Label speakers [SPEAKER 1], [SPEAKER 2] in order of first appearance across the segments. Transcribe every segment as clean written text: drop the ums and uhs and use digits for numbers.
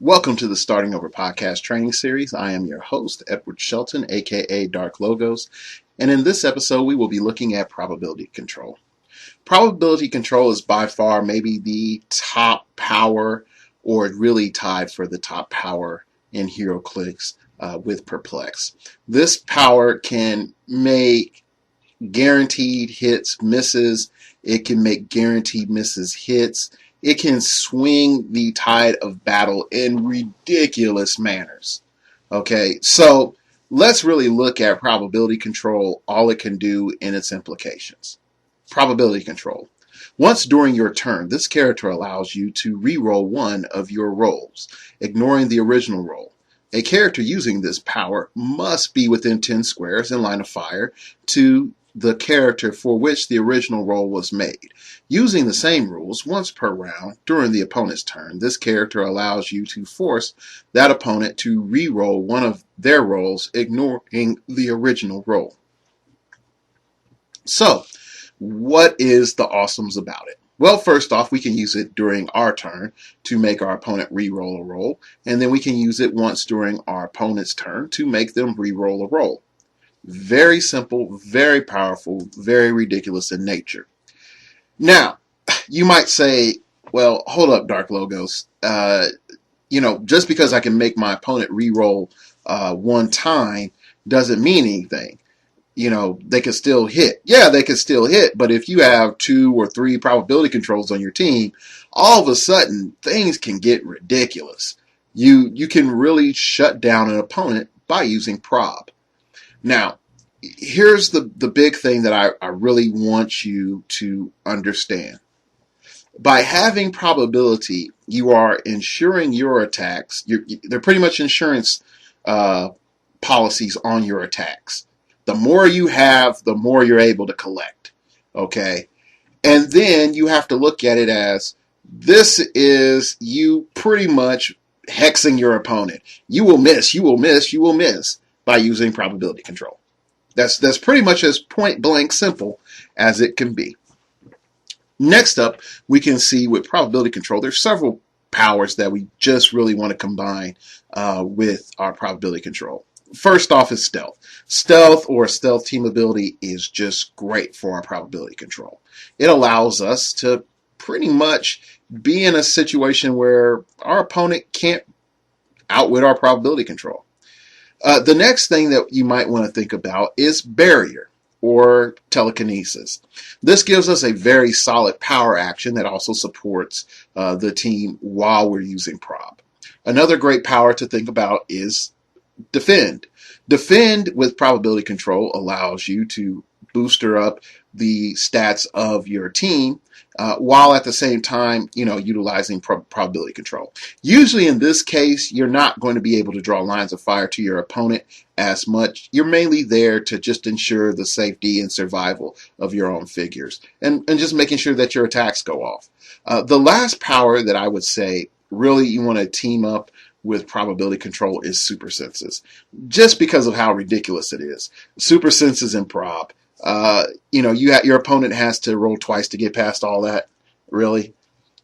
[SPEAKER 1] Welcome to the Starting Over podcast training series. I am your host, Edward Shelton, aka Dark Logos, and in this episode we will be looking at probability control. Probability control is by far maybe the top power, or really tied for the top power in HeroClix with Perplex. This power can make guaranteed hits misses. It can make guaranteed misses hits. It can swing the tide of battle in ridiculous manners. Okay, so let's really look at probability control, all it can do, and its implications. Probability control. Once during your turn, this character allows you to re-roll one of your rolls, ignoring the original roll. A character using this power must be within 10 squares in line of fire to the character for which the original roll was made. Using the same rules once per round during the opponent's turn, this character allows you to force that opponent to re-roll one of their rolls, ignoring the original roll. So, what is the awesomes about it? Well, first off, we can use it during our turn to make our opponent re-roll a roll, and then we can use it once during our opponent's turn to make them re-roll a roll. Very simple, very powerful, very ridiculous in nature. Now, you might say, well, hold up, Dark Logos. Just because I can make my opponent re-roll one time doesn't mean anything. They could still hit. Yeah, they could still hit, but if you have 2 or 3 probability controls on your team, all of a sudden, things can get ridiculous. You can really shut down an opponent by using prob. Now, here's the big thing that I really want you to understand. By having probability, you are ensuring your attacks. They're pretty much insurance policies on your attacks. The more you have, the more you're able to collect. Okay? And then you have to look at it as this is you pretty much hexing your opponent. You will miss, you will miss, you will miss by using probability control. That's pretty much as point blank simple as it can be. Next up, we can see with probability control, there's several powers that we just really want to combine with our probability control. First off is stealth. Stealth or stealth team ability is just great for our probability control. It allows us to pretty much be in a situation where our opponent can't outwit our probability control. The next thing that you might want to think about is barrier or telekinesis. This gives us a very solid power action that also supports the team while we're using prob. Another great power to think about is defend. Defend with probability control allows you to booster up the stats of your team while at the same time, utilizing probability control. Usually in this case, you're not going to be able to draw lines of fire to your opponent as much. You're mainly there to just ensure the safety and survival of your own figures and just making sure that your attacks go off. The last power that I would say really you want to team up with probability control is super senses, just because of how ridiculous it is. Super senses and prob. Your opponent has to roll twice to get past all that. Really?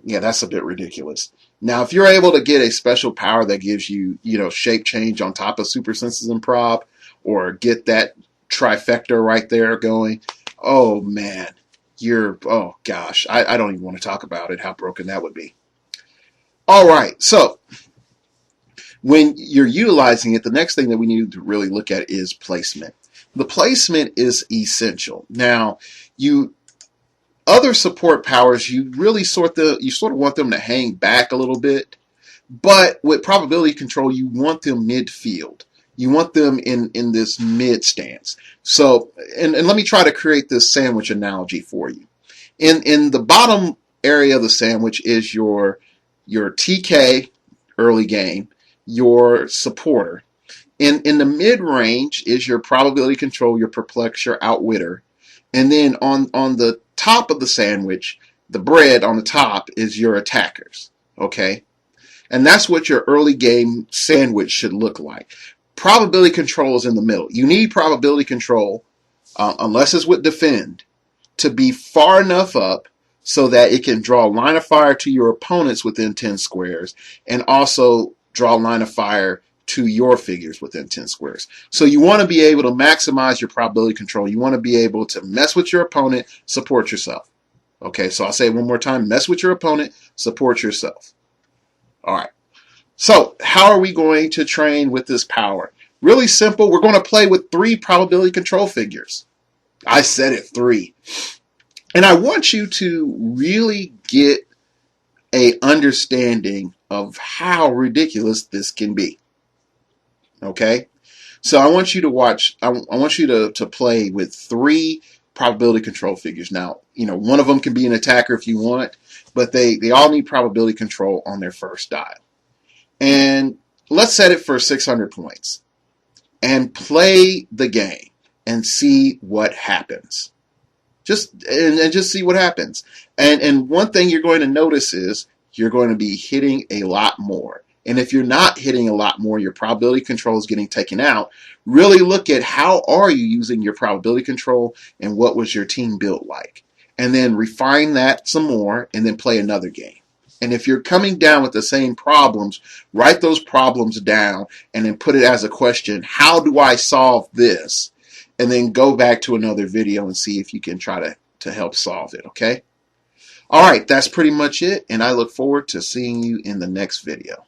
[SPEAKER 1] Yeah, that's a bit ridiculous. Now, if you're able to get a special power that gives you, shape change on top of super senses and prob, or get that trifecta right there going, oh man, oh gosh, I don't even want to talk about it, how broken that would be. All right, so when you're utilizing it, the next thing that we need to really look at is placement. The placement is essential. Now, other support powers, you really sort of want them to hang back a little bit, but with probability control, you want them midfield. You want them in this mid stance. So, and let me try to create this sandwich analogy for you. In the bottom area of the sandwich is your TK early game, your supporter. In the mid-range is your probability control, your perplex, your outwitter. And then on the top of the sandwich, the bread on the top is your attackers. Okay? And that's what your early game sandwich should look like. Probability control is in the middle. You need probability control, unless it's with defend, to be far enough up so that it can draw line of fire to your opponents within 10 squares and also draw a line of fire to your figures within 10 squares. So you want to be able to maximize your probability control. You want to be able to mess with your opponent, support yourself. Okay, so I'll say it one more time. Mess with your opponent, support yourself. All right. So how are we going to train with this power? Really simple. We're going to play with 3 probability control figures. I said it, 3. And I want you to really get a understanding of how ridiculous this can be. Okay? So I want you to watch, I want you to play with 3 probability control figures. Now, one of them can be an attacker if you want, but they all need probability control on their first dial. And let's set it for 600 points and play the game and see what happens. Just see what happens. And one thing you're going to notice is you're going to be hitting a lot more. And if you're not hitting a lot more, your probability control is getting taken out. Really look at how are you using your probability control and what was your team built like. And then refine that some more and then play another game. And if you're coming down with the same problems, write those problems down and then put it as a question. How do I solve this? And then go back to another video and see if you can try to help solve it, okay? All right, that's pretty much it, and I look forward to seeing you in the next video.